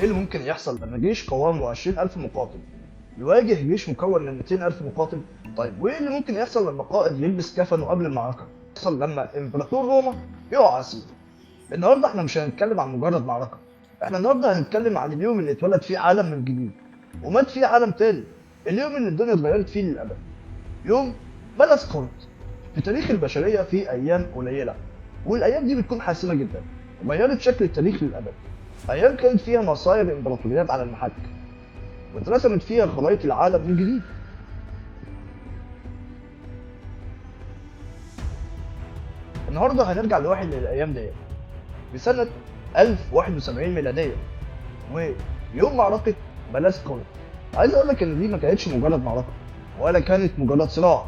اللي ممكن يحصل لما جيش قوامه 20,000 مقاتل يواجه جيش مكون من 200,000 مقاتل؟ طيب وإيه اللي ممكن يحصل لما قائد يلبس كفنه قبل المعركة؟ يحصل لما إمبراطور روما يقع أسير؟ النهارده احنا مش هنتكلم عن مجرد معركة، احنا النهارده هنتكلم عن اليوم اللي اتولد فيه عالم من جديد ومات فيه عالم تاني، اليوم اللي الدنيا اتغيرت فيه للأبد، يوم بلس كونت في تاريخ البشرية في أيام قليلة، والأيام دي بتكون حاسمة جدا وغيرت شكل التاريخ للأبد. أيام كانت فيها مصاير إمبراطوريات على المحك واترسمت فيها خرائط العالم من جديد. النهارده هنرجع لواحد من الأيام دي في سنة 1071 ميلادية ويوم معركة بلاس كونت. عايز أقول لك إن دي ما كانتش مجرد معركة ولا كانت مجرد صراع،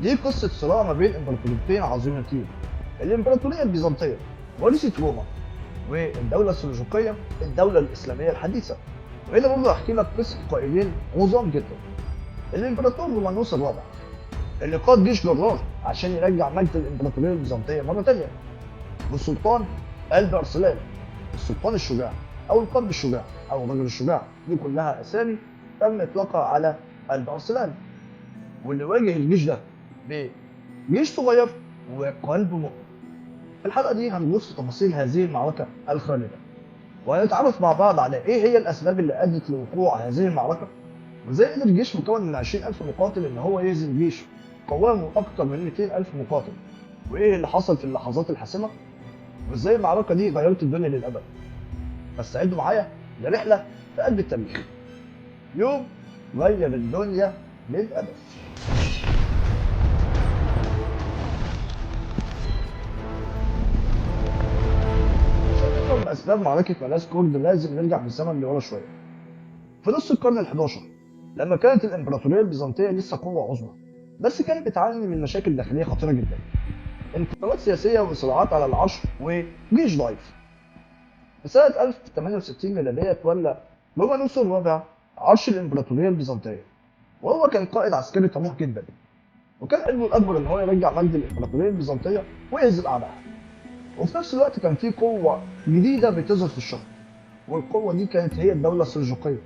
دي قصة صراع ما بين إمبراطوريتين عظيمتين، الإمبراطورية البيزنطية ورثة روما، والدولة السلجوقية الدولة الإسلامية الحديثة. وهنا برضه هحكي لك قصة قائدين عظام جدا، الإمبراطور رومانوس الرابع اللي قاد جيش جرار عشان يرجع مجد الإمبراطورية البيزنطية مرة تانية، والسلطان قلب أرسلان السلطان الشجاع أو القلب الشجاع أو الرجل الشجاع، دي كلها أسامي تم إطلاقها على قلب أرسلان، واللي واجه الجيش ده بجيش صغير وقلب مؤمن. في الحلقة دي هنغوص في تفاصيل هذه المعركة الخالدة وهنتعرف مع بعض على إيه هي الأسباب اللي أدت لوقوع هذه المعركة، وإزاي قدر جيش مكون من 20,000 مقاتل إن هو يهزم جيش قوامه أكثر من 200,000 مقاتل، وإيه اللي حصل في اللحظات الحاسمة، وإزاي المعركة دي غيرت الدنيا للأبد. فاستعدوا معايا لرحلة في قلب التاريخ، يوم غير الدنيا للأبد. من أسباب معركة بلاس كورد لازم نرجع بالزمن لورا شوية، في نص القرن ال11 لما كانت الإمبراطورية البيزنطية لسه قوة عظمى، بس كانت بتعاني من مشاكل داخلية خطيرة جدا، انقلابات سياسية وصراعات على العرش وجيش ضعيف. في سنة 1068 ميلادية تولى رومانوس الرابع عرش الإمبراطورية البيزنطية، وهو كان قائد عسكري طموح جدا، وكان حلمه الأكبر إن هو يرجع مجد الإمبراطورية البيزنطية ويهزم أعدائها. وفي نفس الوقت كان في قوة جديدة بتظهر في الشرق، والقوة دي كانت هي الدولة السلجوقية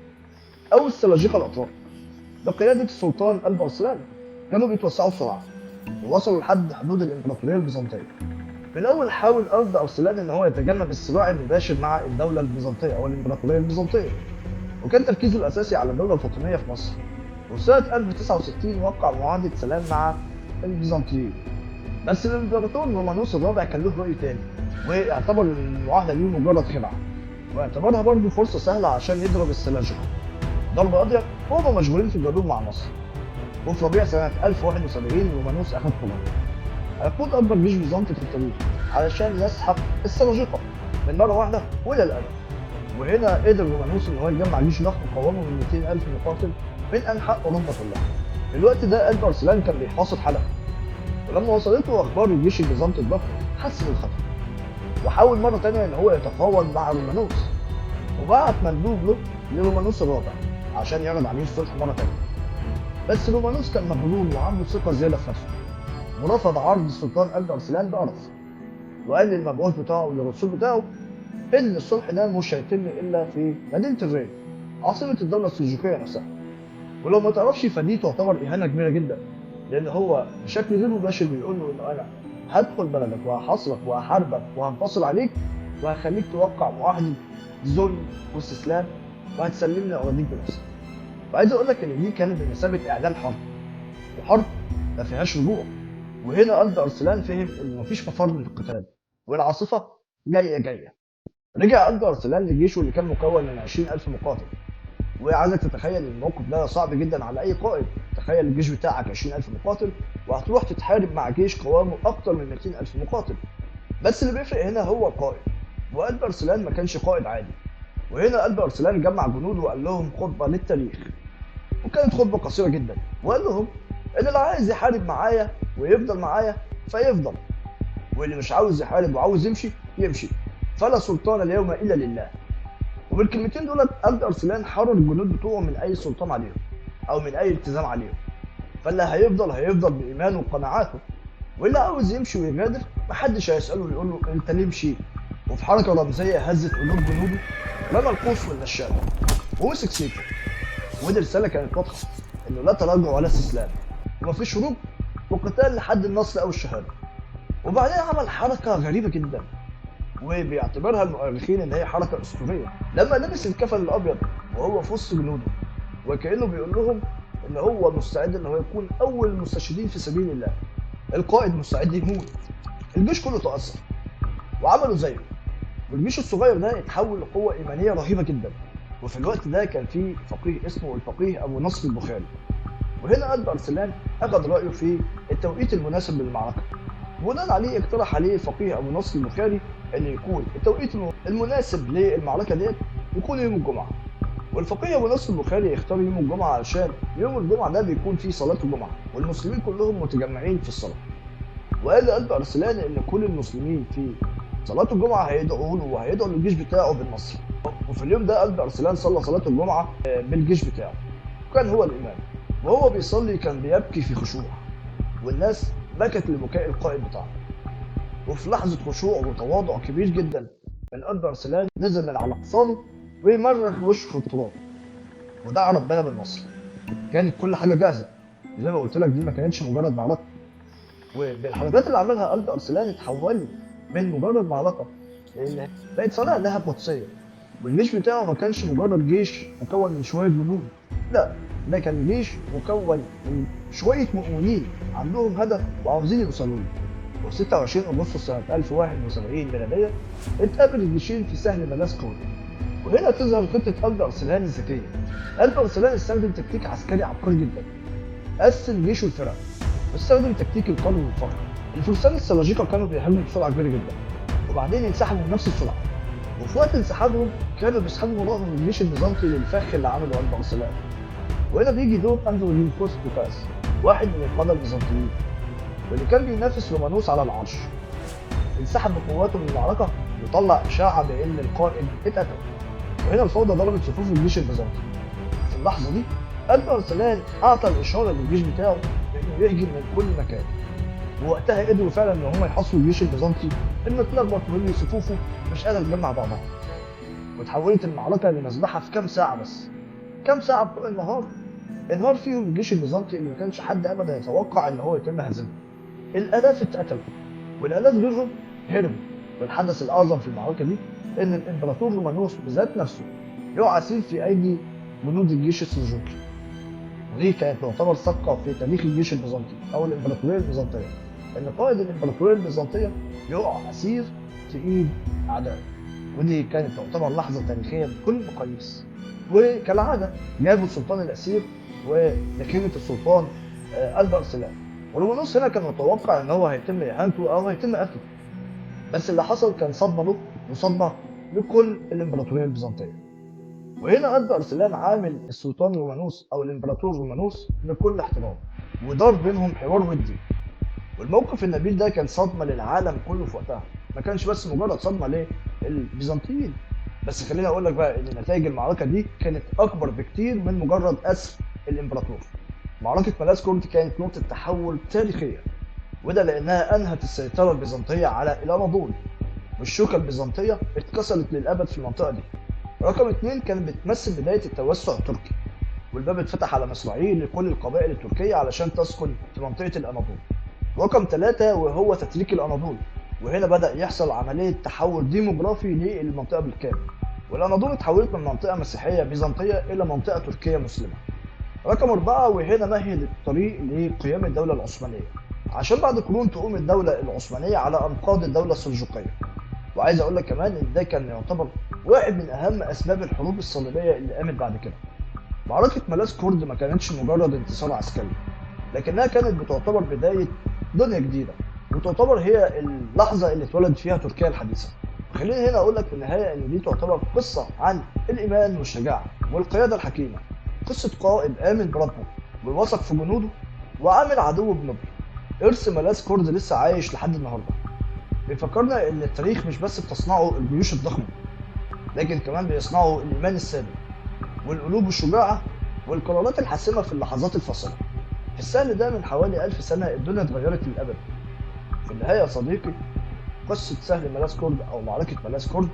أو السلاجقة الأتراك بقيادة السلطان قلب أرسلان. كانوا بيتوسعوا بسرعة ووصلوا لحد حدود الإمبراطورية البيزنطية. في الأول حاول قلب أرسلان إن هو يتجنب الصراع المباشر مع الدولة البيزنطية أو الإمبراطورية البيزنطية، وكان تركيزه الأساسي على الدولة الفاطمية في مصر. وسنة 1069 وقع معاهدة سلام مع البيزنطيين، بس الإمبراطور رومانوس الرابع كان له رأي تاني واعتبر المعاهدة دي مجرد خدعة، واعتبرها برضه فرصة سهلة عشان يضرب السلاجقة ضربة قاضية وهم مشغولين في الجنوب مع مصر. وفي ربيع سنة 1071 رومانوس أخذ قرار هيقود أكبر جيش بيزنطي في التاريخ علشان يسحق السلاجقة من مرة واحدة وإلى الأبد. وهنا قدر رومانوس إن هو يجمع جيش ضخم قوامه من 200,000 مقاتل من أنحاء أوروبا كلها. في الوقت ده قلب أرسلان كان بيحاصر حلب، ولما وصلته أخبار الجيش البيزنطي الضخم حس بالخطر وحاول مرة تانية إن هو يتفاوض مع رومانوس، وبعت مندوب له لرومانوس الرابع عشان يعرض عليه الصلح مرة تانية. بس رومانوس كان مغرور وعنده ثقة زيادة في نفسه ورفض عرض السلطان قلب أرسلان بقرف، وقال للمبعوث بتاعه والرسول بتاعه إن الصلح ده مش هيتم إلا في مدينة الري عاصمة الدولة السلجوقية نفسها. ولو ما تعرفش فدي تعتبر إهانة كبيرة جدا، لأن هو بشكل غير مباشر بيقول له إن أنا هدخل بلدك وهحاصرك وهحاربك وهنتصر عليك وهخليك توقع معاهدة ذل واستسلام وهتسلمني أراضيك بنفسك. وعايز أقول لك إن دي كانت بمثابة إعلان حرب، وحرب ما فيهاش رجوع. وهنا قلب أرسلان فهم إن مفيش مفر من القتال والعاصفة جاية. رجع قلب أرسلان لجيشه اللي كان مكون من 20,000 مقاتل، وعايزك تتخيل الموقف ده صعب جدا على أي قائد. تخيل الجيش بتاعك 20,000 مقاتل وهتروح تتحارب مع جيش قوامه أكتر من 200,000 مقاتل، بس اللي بيفرق هنا هو القائد، وقلب أرسلان ما كانش قائد عادي. وهنا قلب أرسلان جمع جنوده وقال لهم خطبة للتاريخ، وكانت خطبة قصيرة جدا، وقال لهم إن اللي عايز يحارب معايا ويفضل معايا فيفضل، واللي مش عاوز يحارب وعاوز يمشي، فلا سلطان اليوم إلا لله. وبالكلمتين دول قلب أرسلان حرر الجنود بتوعه من أي سلطان عليهم أو من أي التزام عليهم، فاللي هيفضل بإيمانه وقناعاته، واللي عاوز يمشي ويغادر محدش هيسأله ويقول له أنت ليه مشيت. وفي حركة رمزية هزت قلوب جنوده رمى القوس والنشال ومسك سيفه. ودي رسالة كانت واضحة إنه لا تراجع ولا استسلام، ومفيش هروب وقتال لحد النصر أو الشهادة. وبعدين عمل حركة غريبة جدا وبيعتبرها المؤرخين إن هي حركة أسطورية، لما لبس الكفن الأبيض وهو في وسط جنوده، وكأنه بيقول لهم إن هو مستعد إن هو يكون أول المستشهدين في سبيل الله. القائد مستعد يموت. الجيش كله تأثر وعملوا زيه، والجيش الصغير ده اتحول لقوة إيمانية رهيبة جدا. وفي الوقت ده كان في فقيه اسمه الفقيه أبو نصر البخاري، وهنا قلب أرسلان أخذ رأيه في التوقيت المناسب للمعركة. بناء عليه اقترح عليه الفقيه أبو نصر البخاري إن يكون التوقيت المناسب للمعركة ديت يكون يوم الجمعة. والفقيه أبو نصر البخاري اختار يوم الجمعة علشان يوم الجمعة ده بيكون فيه صلاة الجمعة والمسلمين كلهم متجمعين في الصلاة. وقال قلب أرسلان إن كل المسلمين في صلاة الجمعة هيدعوا له وهيدعوا للجيش بتاعه بالنصر. وفي اليوم ده قلب أرسلان صلى صلاة الجمعة بالجيش بتاعه، وكان هو الإمام. وهو بيصلي كان بيبكي في خشوع، والناس بكت لبكاء القائد بتاعه. وفي لحظة خشوع وتواضع كبير جدا من قلب أرسلان نزل من على حصانه ويمرغ وشه في التراب ودعا ربنا بالنصر. كانت كل حاجة جاهزة زي ما قلت لك، دي ما كانتش مجرد معركة. وبالحركات اللي عملها قلب أرسلان اتحول من مجرد معركة لأن بقت صنع لها قدسية. والجيش بتاعه ما كانش مجرد جيش مكون من شوية جنود، لا، ده كان جيش مكون من شوية مؤمنين عندهم هدف وعاوزين يوصلوا له. وفي 26 أغسطس سنة 1071 ميلادية اتقابل الجيشين في سهل مداسكور. وهنا تظهر خطة قلب أرسلان الذكية. قلب أرسلان استخدم تكتيك عسكري عبقري جدا. قسم جيشه لفرق واستخدم تكتيك القرن والفقر. الفرسان السلاجقة كانوا بيهاجموا بسرعة كبيرة جدا وبعدين ينسحبوا بنفس السرعة، وفي وقت انسحابهم كانوا بيسحبوا وراهم الجيش البيزنطي للفخ اللي عمله قلب أرسلان. وهنا بيجي دور أندرونيكوس بوكاس، واحد من القادة البيزنطيين واللي كان بينافس رومانوس على العرش. انسحب بقواته من المعركة وطلع إشاعة بإن القائد اتقتل. وهنا الفوضى ضربت صفوف الجيش البيزنطي. في اللحظة دي قلب أرسلان أعطى الإشارة للجيش بتاعه بإنه يهجم من كل مكان، ووقتها قدروا فعلا إن هم يحصروا الجيش البيزنطي إنه اتلخبط وإن صفوفه مش قادر تجمع بعضها. وتحولت المعركة لمذبحة في كام ساعة بس. كام ساعة بتوع النهار انهار فيهم الجيش البيزنطي اللي ما كانش حد ابدا يتوقع ان هو يتم هزيمته. الالاف اتقتلوا والالاف غيرهم هربوا. والحدث الاعظم في المعركه دي ان الامبراطور رومانوس بذات نفسه يقع اسير في ايدي جنود الجيش السلجوقي. ودي كانت تعتبر صفقه في تاريخ الجيش البيزنطي او الامبراطوريه البيزنطيه، ان قائد الامبراطوريه البيزنطيه يقع اسير في ايد اعدائه. ودي كانت تعتبر لحظه تاريخيه بكل المقاييس. وكالعاده جابوا السلطان الاسير ولكلمة السلطان قلب أرسلان. ورومانوس هنا كان متوقع ان هو هيتم اهانته او هيتم قتله، بس اللي حصل كان صدمة له وصدمة لكل الامبراطورية البيزنطية. وهنا قلب أرسلان عامل السلطان رومانوس او الامبراطور رومانوس بكل احترام ودار بينهم حوار ودي. والموقف النبيل ده كان صدمة للعالم كله في وقتها، ما كانش بس مجرد صدمة للبيزنطيين بس. خليني اقول لك بقى ان نتائج المعركة دي كانت اكبر بكتير من مجرد اسر الامبراطور. معركة ملاسكورد كانت نقطة تحول تاريخية، وده لأنها أنهت السيطرة البيزنطية على الأناضول، والشوكة البيزنطية اتكسرت للأبد في المنطقة دي. رقم 2 كانت بتمثل بداية التوسع التركي، والباب اتفتح على مصراعيل لكل القبائل التركية علشان تسكن في منطقة الأناضول. رقم 3 وهو تتريك الأناضول، وهنا بدأ يحصل عملية تحول ديموغرافي للمنطقة بالكامل، والأناضول اتحولت من منطقة مسيحية بيزنطية إلى منطقة تركية مسلمة. رقم 4 وهنا مهد الطريق لقيام الدولة العثمانية، عشان بعد قرون تقوم الدولة العثمانية على أنقاض الدولة السلجوقية. وعايز أقول لك كمان إن ده كان يعتبر واحد من أهم أسباب الحروب الصليبية اللي قامت بعد كده. معركة ملاسكورد ما كانتش مجرد انتصار عسكري، لكنها كانت بتعتبر بداية دنيا جديدة، وتعتبر هي اللحظة اللي اتولد فيها تركيا الحديثة. خليني هنا أقول لك في النهاية إن دي تعتبر قصة عن الإيمان والشجاعة والقيادة الحكيمة، قصة قائد آمن بربه ووثق في جنوده وعامل عدو بنبل. إرث ملاسكورد لسه عايش لحد النهارده، بيفكرنا إن التاريخ مش بس بتصنعه الجيوش الضخمة، لكن كمان بيصنعه الإيمان الثابت والقلوب الشجاعة والقرارات الحاسمة في اللحظات الفاصلة. في السهل ده من حوالي 1000 سنة الدنيا اتغيرت للأبد. في النهاية يا صديقي، قصة سهل ملاسكورد أو معركة ملاسكورد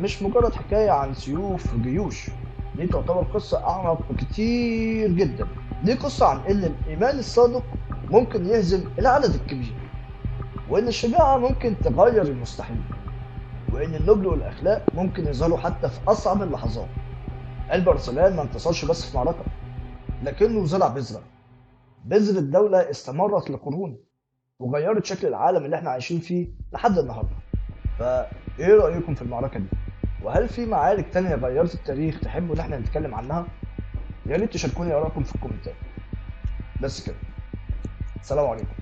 مش مجرد حكاية عن سيوف وجيوش، دي تعتبر قصة أعمق بكتير جدا. دي قصة عن إن الإيمان الصادق ممكن يهزم العدد الكبير، وإن الشجاعة ممكن تغير المستحيل، وإن النبل والأخلاق ممكن يظهروا حتى في أصعب اللحظات. البرسلان ما انتصرش بس في معركة، لكنه زرع بذرة الدولة استمرت لقرون، وغيرت شكل العالم اللي احنا عايشين فيه لحد النهارده. فايه رأيكم في المعركة دي؟ وهل في معارك تانية غيرت التاريخ تحبوا ان احنا نتكلم عنها؟ يا ريت تشاركوني آرائكم في الكومنتات. بس كده، سلام عليكم.